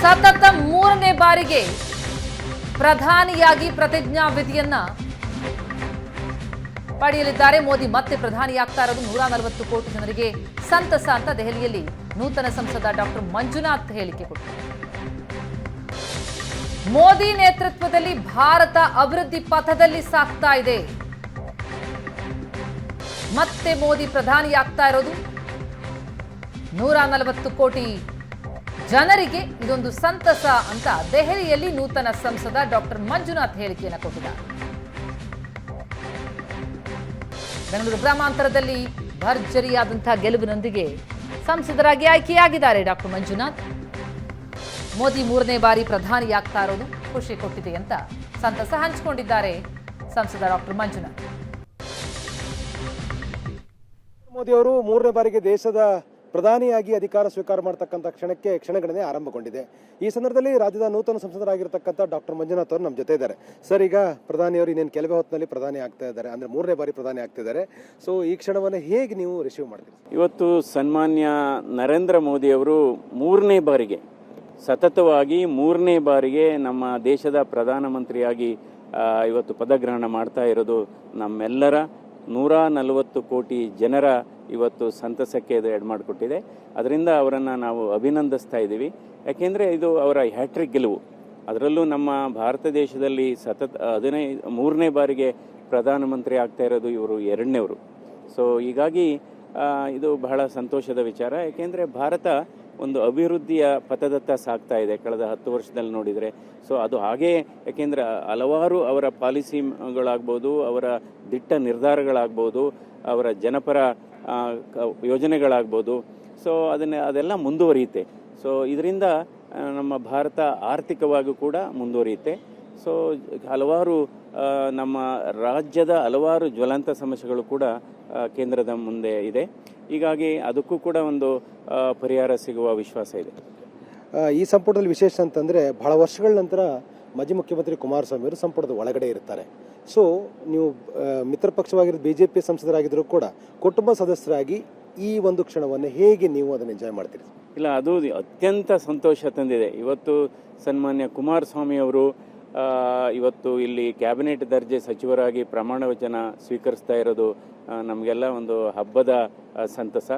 ಸತತ 3ನೇ ಬಾರಿಗೆ ಪ್ರಧಾನಿಯಾಗಿ ಪ್ರತಿಜ್ಞಾ ವಿಧಿಯನ್ನ ಪಡೆಯಲಿದ್ದಾರೆ. ಮೋದಿ ಮತ್ತೆ ಪ್ರಧಾನಿಯಾಗ್ತಾ ಇರೋದು 140 ಕೋಟಿ ಜನರಿಗೆ ಸಂತಸ ಅಂತ ದೆಹಲಿಯಲ್ಲಿ ನೂತನ ಸಂಸದ ಡಾಕ್ಟರ್ ಮಂಜುನಾಥ್ ಹೇಳಿಕೆ ಕೊಟ್ಟರು. ಮೋದಿ ನೇತೃತ್ವದಲ್ಲಿ ಭಾರತ ಅಭಿವೃದ್ಧಿ ಪಥದಲ್ಲಿ ಸಾಗ್ತಾ ಇದೆ. ಮತ್ತೆ ಮೋದಿ ಪ್ರಧಾನಿಯಾಗ್ತಾ ಇರೋದು 140 ಕೋಟಿ ಜನರಿಗೆ ಇದೊಂದು ಸಂತಸ ಅಂತ ದೆಹಲಿಯಲ್ಲಿ ನೂತನ ಸಂಸದ ಡಾಕ್ಟರ್ ಮಂಜುನಾಥ್ ಹೇಳಿಕೆಯನ್ನು ಕೊಟ್ಟಿದ್ದಾರೆ. ಬೆಂಗಳೂರು ಗ್ರಾಮಾಂತರದಲ್ಲಿ ಭರ್ಜರಿಯಾದಂತಹ ಗೆಲುವಿನೊಂದಿಗೆ ಸಂಸದರಾಗಿ ಆಯ್ಕೆಯಾಗಿದ್ದಾರೆ ಡಾಕ್ಟರ್ ಮಂಜುನಾಥ್. ಮೋದಿ 3ನೇ ಬಾರಿ ಪ್ರಧಾನಿಯಾಗ್ತಾ ಇರೋದು ಖುಷಿ ಕೊಟ್ಟಿದೆ ಅಂತ ಸಂತಸ ಹಂಚಿಕೊಂಡಿದ್ದಾರೆ ಸಂಸದ ಡಾಕ್ಟರ್ ಮಂಜುನಾಥ್. ಮೋದಿ ಅವರು 3ನೇ ಬಾರಿಗೆ ದೇಶದ ಪ್ರಧಾನಿಯಾಗಿ ಅಧಿಕಾರ ಸ್ವೀಕಾರ ಮಾಡತಕ್ಕಂಥ ಕ್ಷಣಗಣನೆ ಆರಂಭಗೊಂಡಿದೆ. ಈ ಸಂದರ್ಭದಲ್ಲಿ ರಾಜ್ಯದ ನೂತನ ಸಂಸದರಾಗಿರ್ತಕ್ಕಂಥ ಡಾಕ್ಟರ್ ಮಂಜುನಾಥ್ ಅವರು ನಮ್ಮ ಜೊತೆ ಇದ್ದಾರೆ. ಸರ್, ಈಗ ಪ್ರಧಾನಿಯವರು ಇನ್ನೇನು ಕೆಲವೇ ಹೊತ್ತಿನಲ್ಲಿ ಪ್ರಧಾನಿ ಆಗ್ತಾ ಇದ್ದಾರೆ, ಅಂದರೆ 3ನೇ ಬಾರಿ ಪ್ರಧಾನಿ ಆಗ್ತಿದ್ದಾರೆ. ಸೊ ಈ ಕ್ಷಣವನ್ನು ಹೇಗೆ ನೀವು ರಿಸೀವ್ ಮಾಡ್ತೀರಿ? ಇವತ್ತು ಸನ್ಮಾನ್ಯ ನರೇಂದ್ರ ಮೋದಿ ಅವರು 3ನೇ ಬಾರಿಗೆ ಸತತವಾಗಿ 3ನೇ ಬಾರಿಗೆ ನಮ್ಮ ದೇಶದ ಪ್ರಧಾನಮಂತ್ರಿಯಾಗಿ ಇವತ್ತು ಪದಗ್ರಹಣ ಮಾಡ್ತಾ ಇರೋದು ನಮ್ಮೆಲ್ಲರ 140 ಕೋಟಿ ಜನರ ಇವತ್ತು ಸಂತಸಕ್ಕೆ ಇದು ಎಡ್ ಮಾಡಿಕೊಟ್ಟಿದೆ. ಅದರಿಂದ ಅವರನ್ನು ನಾವು ಅಭಿನಂದಿಸ್ತಾ ಇದ್ದೀವಿ. ಯಾಕೆಂದರೆ ಇದು ಅವರ ಹ್ಯಾಟ್ರಿಕ್ ಗೆಲುವು. ಅದರಲ್ಲೂ ನಮ್ಮ ಭಾರತ ದೇಶದಲ್ಲಿ 3ನೇ ಬಾರಿಗೆ ಪ್ರಧಾನಮಂತ್ರಿ ಆಗ್ತಾ ಇರೋದು ಇವರು 2ನೇವರು. ಸೊ ಹೀಗಾಗಿ ಇದು ಬಹಳ ಸಂತೋಷದ ವಿಚಾರ. ಯಾಕೆಂದರೆ ಭಾರತ ಒಂದು ಅಭಿವೃದ್ಧಿಯ ಪಥದತ್ತ ಸಾಗ್ತಾ ಇದೆ ಕಳೆದ 10 ವರ್ಷದಲ್ಲಿ ನೋಡಿದರೆ. ಸೊ ಅದು ಹಾಗೇ, ಯಾಕೆಂದರೆ ಹಲವಾರು ಅವರ ಪಾಲಿಸಿಗಳಾಗ್ಬೋದು, ಅವರ ದಿಟ್ಟ ನಿರ್ಧಾರಗಳಾಗ್ಬೋದು, ಅವರ ಜನಪರ ಯೋಜನೆಗಳಾಗ್ಬೋದು. ಸೊ ಅದೆಲ್ಲ ಮುಂದುವರಿಯುತ್ತೆ. ಸೊ ಇದರಿಂದ ನಮ್ಮ ಭಾರತ ಆರ್ಥಿಕವಾಗಿಯೂ ಕೂಡ ಮುಂದುವರಿಯುತ್ತೆ. ಸೊ ಹಲವಾರು ನಮ್ಮ ರಾಜ್ಯದ ಹಲವಾರು ಜ್ವಲಂತ ಸಮಸ್ಯೆಗಳು ಕೂಡ ಕೇಂದ್ರದ ಮುಂದೆ ಇದೆ. ಹೀಗಾಗಿ ಅದಕ್ಕೂ ಕೂಡ ಒಂದು ಪರಿಹಾರ ಸಿಗುವ ವಿಶ್ವಾಸ ಇದೆ. ಈ ಸಂಪುಟದಲ್ಲಿ ವಿಶೇಷ ಅಂತಂದರೆ ಬಹಳ ವರ್ಷಗಳ ನಂತರ ಮಾಜಿ ಮುಖ್ಯಮಂತ್ರಿ ಕುಮಾರಸ್ವಾಮಿ ಅವರು ಸಂಪುಟದ ಒಳಗಡೆ ಇರ್ತಾರೆ. ಸೊ ನೀವು ಮಿತ್ರ ಪಕ್ಷವಾಗಿರೋದು BJP ಸಂಸದರಾಗಿದ್ದರೂ ಕೂಡ ಕುಟುಂಬ ಸದಸ್ಯರಾಗಿ ಈ ಒಂದು ಕ್ಷಣವನ್ನು ಹೇಗೆ ನೀವು ಅದನ್ನು ಎಂಜಾಯ್ ಮಾಡ್ತೀರಿ? ಇಲ್ಲ, ಅದು ಅತ್ಯಂತ ಸಂತೋಷ ತಂದಿದೆ. ಇವತ್ತು ಸನ್ಮಾನ್ಯ ಕುಮಾರಸ್ವಾಮಿ ಅವರು ಇವತ್ತು ಇಲ್ಲಿ ಕ್ಯಾಬಿನೆಟ್ ದರ್ಜೆ ಸಚಿವರಾಗಿ ಪ್ರಮಾಣ ವಚನ ಸ್ವೀಕರಿಸ್ತಾ ಇರೋದು ನಮಗೆಲ್ಲ ಒಂದು ಹಬ್ಬದ ಸಂತಸ.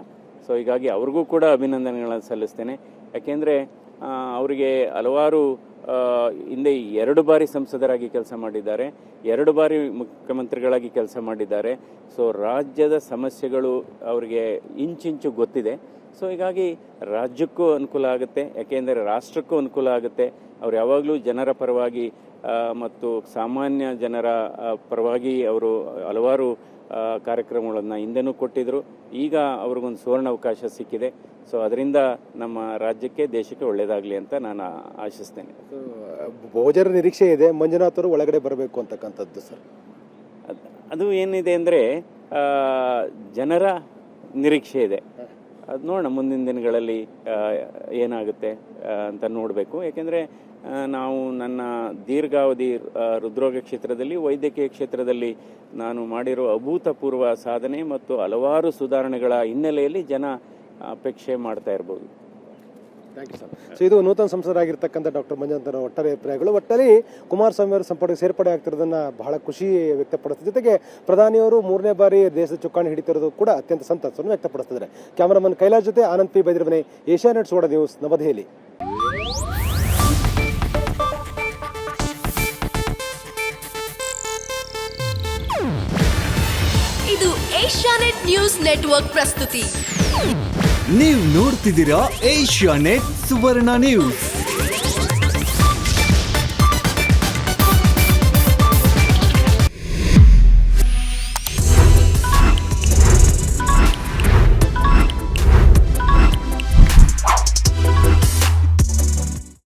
ಸೊ ಹೀಗಾಗಿ ಅವ್ರಿಗೂ ಕೂಡ ಅಭಿನಂದನೆಗಳನ್ನು ಸಲ್ಲಿಸ್ತೇನೆ. ಯಾಕೆಂದರೆ ಅವರಿಗೆ ಹಲವಾರು ಹಿಂದೆ 2 ಬಾರಿ ಸಂಸದರಾಗಿ ಕೆಲಸ ಮಾಡಿದ್ದಾರೆ, 2 ಬಾರಿ ಮುಖ್ಯಮಂತ್ರಿಗಳಾಗಿ ಕೆಲಸ ಮಾಡಿದ್ದಾರೆ. ಸೊ ರಾಜ್ಯದ ಸಮಸ್ಯೆಗಳು ಅವರಿಗೆ ಇಂಚಿಂಚು ಗೊತ್ತಿದೆ. ಸೊ ಹೀಗಾಗಿ ರಾಜ್ಯಕ್ಕೂ ಅನುಕೂಲ ಆಗುತ್ತೆ, ಯಾಕೆಂದರೆ ರಾಷ್ಟ್ರಕ್ಕೂ ಅನುಕೂಲ ಆಗುತ್ತೆ. ಅವ್ರು ಯಾವಾಗಲೂ ಜನರ ಪರವಾಗಿ ಮತ್ತು ಸಾಮಾನ್ಯ ಜನರ ಪರವಾಗಿ ಅವರು ಹಲವಾರು ಕಾರ್ಯಕ್ರಮಗಳನ್ನು ಹಿಂದೆನೂ ಕೊಟ್ಟಿದ್ದರು. ಈಗ ಅವ್ರಿಗೊಂದು ಸುವರ್ಣ ಅವಕಾಶ ಸಿಕ್ಕಿದೆ. ಸೊ ಅದರಿಂದ ನಮ್ಮ ರಾಜ್ಯಕ್ಕೆ, ದೇಶಕ್ಕೆ ಒಳ್ಳೆಯದಾಗಲಿ ಅಂತ ನಾನು ಆಶಿಸ್ತೇನೆ. ಬಹುಜನ ನಿರೀಕ್ಷೆ ಇದೆ ಮಂಜುನಾಥ್ ಅವರು ಒಳಗಡೆ ಬರಬೇಕು ಅಂತಕ್ಕಂಥದ್ದು. ಸರ್, ಅದು ಏನಿದೆ ಅಂದರೆ ಜನರ ನಿರೀಕ್ಷೆ ಇದೆ. ಅದು ನೋಡೋಣ ಮುಂದಿನ ದಿನಗಳಲ್ಲಿ ಏನಾಗುತ್ತೆ ಅಂತ ನೋಡಬೇಕು. ಯಾಕೆಂದರೆ ನಾವು ನನ್ನ ದೀರ್ಘಾವಧಿ ಹೃದ್ರೋಗ ಕ್ಷೇತ್ರದಲ್ಲಿ, ವೈದ್ಯಕೀಯ ಕ್ಷೇತ್ರದಲ್ಲಿ ನಾನು ಮಾಡಿರೋ ಅಭೂತಪೂರ್ವ ಸಾಧನೆ ಮತ್ತು ಹಲವಾರು ಸುಧಾರಣೆಗಳ ಹಿನ್ನೆಲೆಯಲ್ಲಿ ಜನ ಅಪೇಕ್ಷೆ ಮಾಡ್ತಾ ಇರ್ಬೋದು. Thank you sir. ಸೊ ಇದು ನೂತನ ಸಂಸದರಾಗಿರ್ತಕ್ಕಂಥ ಡಾಕ್ಟರ್ ಮಂಜುನಾಥ್ ಒಟ್ಟಾರೆ ಅಭಿಪ್ರಾಯಗಳು. ಒಟ್ಟಲ್ಲಿ ಕುಮಾರಸ್ವಾಮಿ ಅವರು ಸಂಪುಟಕ್ಕೆ ಸೇರ್ಪಡೆ ಆಗ್ತಿರೋದನ್ನ ಬಹಳ ಖುಷಿ ವ್ಯಕ್ತಪಡಿಸಿದ ಜೊತೆಗೆ ಪ್ರಧಾನಿಯವರು 3ನೇ ಬಾರಿ ದೇಶದ ಚುಕ್ಕಾಣಿ ಹಿಡಿತಿರೋದು ಕೂಡ ಅತ್ಯಂತ ಸಂತಸವನ್ನು ವ್ಯಕ್ತಪಡಿಸ್ತಿದ್ದಾರೆ. ಕ್ಯಾಮರಾಮನ್ ಕೈಲಾಶ್ ಜೊತೆ ಆನಂದ್ ಪಿ ಬೈದ್ರಮನೆ, ಏಷ್ಯಾನೆಟ್ ಸುವರ್ಣ ನ್ಯೂಸ್, ನವದೆಹಲಿ. ಇದು ಏಷ್ಯಾನೆಟ್ ನ್ಯೂಸ್ ನೆಟ್ವರ್ಕ್ ಪ್ರಸ್ತುತಿ. ನೀವು ನೋಡ್ತಿದ್ದೀರಾ ಏಷ್ಯಾನೆಟ್ ಸುವರ್ಣ ನ್ಯೂಸ್.